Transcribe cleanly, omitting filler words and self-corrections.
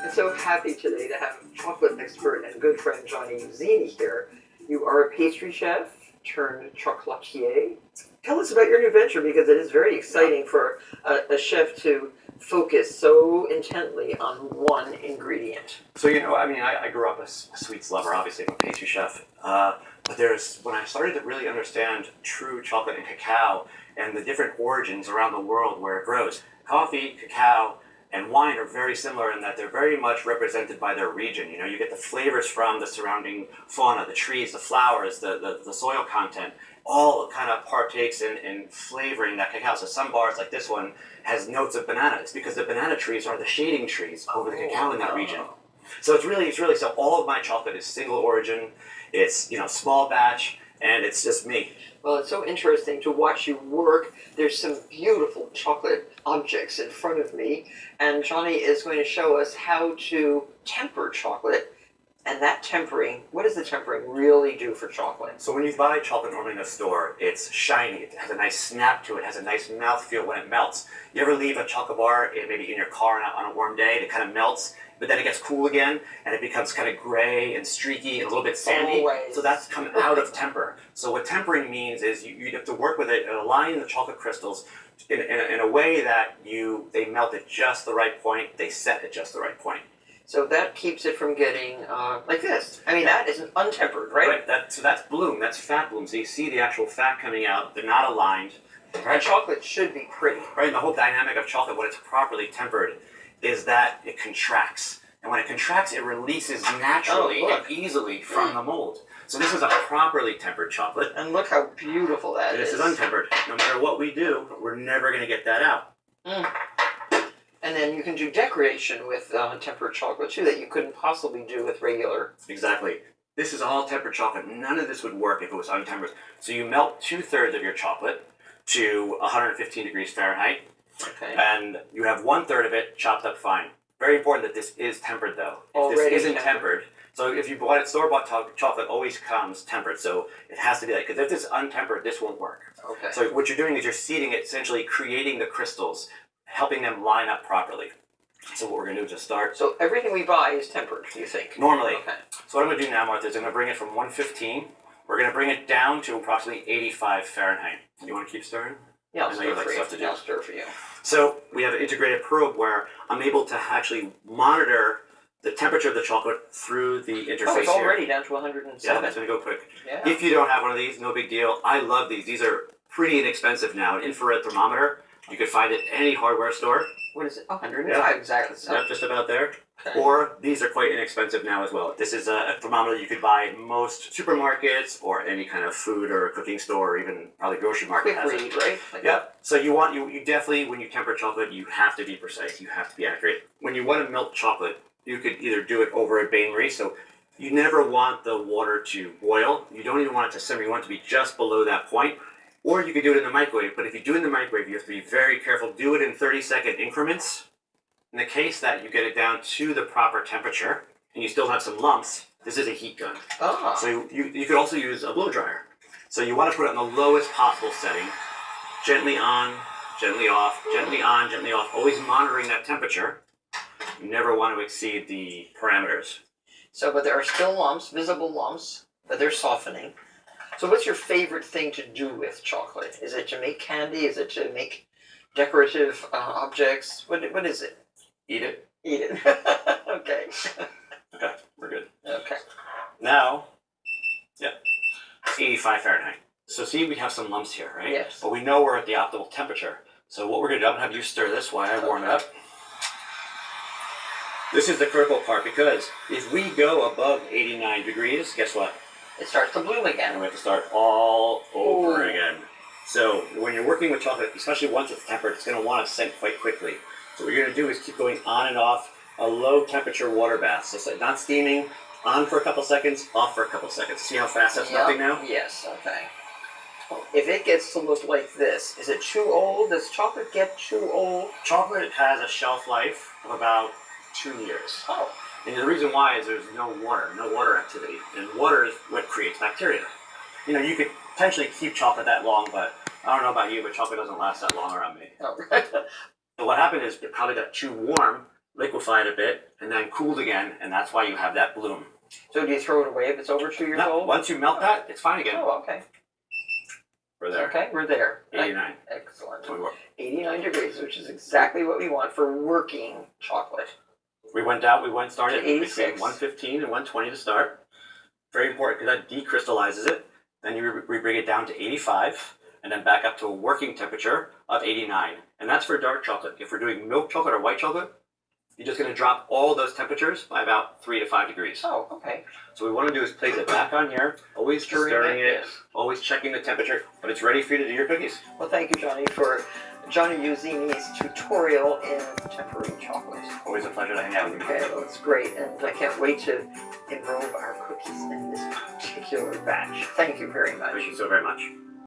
I'm so happy today to have chocolate expert and good friend Johnny Uzzini here. You are a pastry chef turned chocolatier. Tell us about your new venture because it is very exciting for a chef to focus so intently on one ingredient. So, I grew up a sweets lover, obviously, I'm a pastry chef. But when I started to really understand true chocolate and cacao and the different origins around the world where it grows, coffee, cacao, and wine are very similar in that they're very much represented by their region. You get the flavors from the surrounding fauna, the trees, the flowers, the soil content, all kind of partakes in flavoring that cacao. So some bars, like this one, has notes of banana. It's because the banana trees are the shading trees over the cacao in that region. So it's really, so all of my chocolate is single origin, it's, small batch, and it's just me. Well, it's so interesting to watch you work. There's some beautiful chocolate objects in front of me, and Johnny is going to show us how to temper chocolate. And that tempering, what does the tempering really do for chocolate? So when you buy chocolate normally in a store, it's shiny, it has a nice snap to it, has a nice mouthfeel when it melts. You ever leave a chocolate bar maybe in your car on a warm day, and it kind of melts, but then it gets cool again, and it becomes kind of gray and streaky and a little bit sandy. Always. So that's come out of temper. So what tempering means is you have to work with it, align the chocolate crystals in a way that they melt at just the right point, they set at just the right point. So that keeps it from getting like this. I mean, that isn't untempered, right? So that's bloom, that's fat bloom. So you see the actual fat coming out, they're not aligned. Right? Chocolate should be pretty. Right, and the whole dynamic of chocolate, when it's properly tempered, is that it contracts. And when it contracts, it releases naturally and easily from the mold. So this is a properly tempered chocolate. And look how beautiful that is. This is untempered. No matter what we do, we're never going to get that out. And then you can do decoration with tempered chocolate too that you couldn't possibly do with regular. Exactly. This is all tempered chocolate. None of this would work if it was untempered. So you melt 2/3 of your chocolate to 115 degrees Fahrenheit. Okay. And you have 1/3 of it chopped up fine. Very important that this is tempered though. If Already this isn't tempered, so if you buy store-bought chocolate always comes tempered. So it has to be like, because if this is untempered, this won't work. Okay. So what you're doing is you're seeding it, essentially creating the crystals, helping them line up properly. So what we're going to do is just start. So everything we buy is tempered, you think? Normally. Okay. So what I'm going to do now, Martha, is I'm going to bring it from 115. We're going to bring it down to approximately 85 Fahrenheit. You want to keep stirring? Yeah, I'll I know stir you for like you. stuff to do. I'll stir for you. So we have an integrated probe where I'm able to actually monitor the temperature of the chocolate through the interface Oh, it's here. already down to 107. Yeah, that's going to go quick. Yeah. If you don't have one of these, no big deal. I love these. These are pretty inexpensive now. An infrared thermometer. You can find it at any hardware store. What is it? 105 exactly. So. Yep, just about there. Okay. Or these are quite inexpensive now as well. This is a thermometer you could buy in most supermarkets or any kind of food or cooking store or even probably grocery market Quick has read, it. right? Like Yep. So you definitely, when you temper chocolate, you have to be precise. You have to be accurate. When you want to melt chocolate, you could either do it over a bain-marie. So you never want the water to boil. You don't even want it to simmer. You want it to be just below that point. Or you could do it in the microwave. But if you do it in the microwave, you have to be very careful. Do it in 30-second increments. In the case that you get it down to the proper temperature and you still have some lumps, this is a heat gun. Ah. So you could also use a blow dryer. So you want to put it on the lowest possible setting. Gently on, gently off, gently on, gently off. Always monitoring that temperature. You never want to exceed the parameters. So, but there are still lumps, visible lumps, but they're softening. So what's your favorite thing to do with chocolate? Is it to make candy? Is it to make decorative objects? What is it? Eat it. Eat it. Okay. Okay, we're good. Okay. Now, yeah, it's 85 Fahrenheit. So see, we have some lumps here, right? Yes. But we know we're at the optimal temperature. So what we're going to do, I'm going to have you stir this while I warm it up. This is the critical part because if we go above 89 degrees, guess what? It starts to bloom again. And we have to start all over again. So when you're working with chocolate, especially once it's tempered, it's going to want to scent quite quickly. So what you're going to do is keep going on and off a low temperature water bath. So not steaming, on for a couple seconds, off for a couple seconds. See how fast that's melting now? Yes, okay. If it gets to look like this, is it too old? Does chocolate get too old? Chocolate has a shelf life of about 2 years. Oh. And the reason why is there's no water activity. And water is what creates bacteria. You could potentially keep chocolate that long, but I don't know about you, but chocolate doesn't last that long around me. Oh. So what happened is it probably got too warm, liquefied a bit, and then cooled again, and that's why you have that bloom. So do you throw it away if it's over 2 years No, old? once you melt that, it's fine again. Oh, okay. We're there. Okay, we're there. 89. Excellent. So 89 degrees, which is exactly what we want for working chocolate. we started To 86. between 115 and 120 to start. Very important because that decrystallizes it. Then we bring it down to 85, and then back up to a working temperature of 89. And that's for dark chocolate. If we're doing milk chocolate or white chocolate, you're just going to drop all those temperatures by about 3 to 5 degrees. Oh, okay. So what we want to do is place it back on here, always stirring it, Yes. always checking the temperature, but it's ready for you to do your cookies. Well, thank you, Johnny, for Johnny Uzzini's tutorial in tempering chocolate. Always a pleasure to hang out with you. Okay, well, it's great, and I can't wait to enrobe our cookies in this particular batch. Thank you very much. Thank you so very much.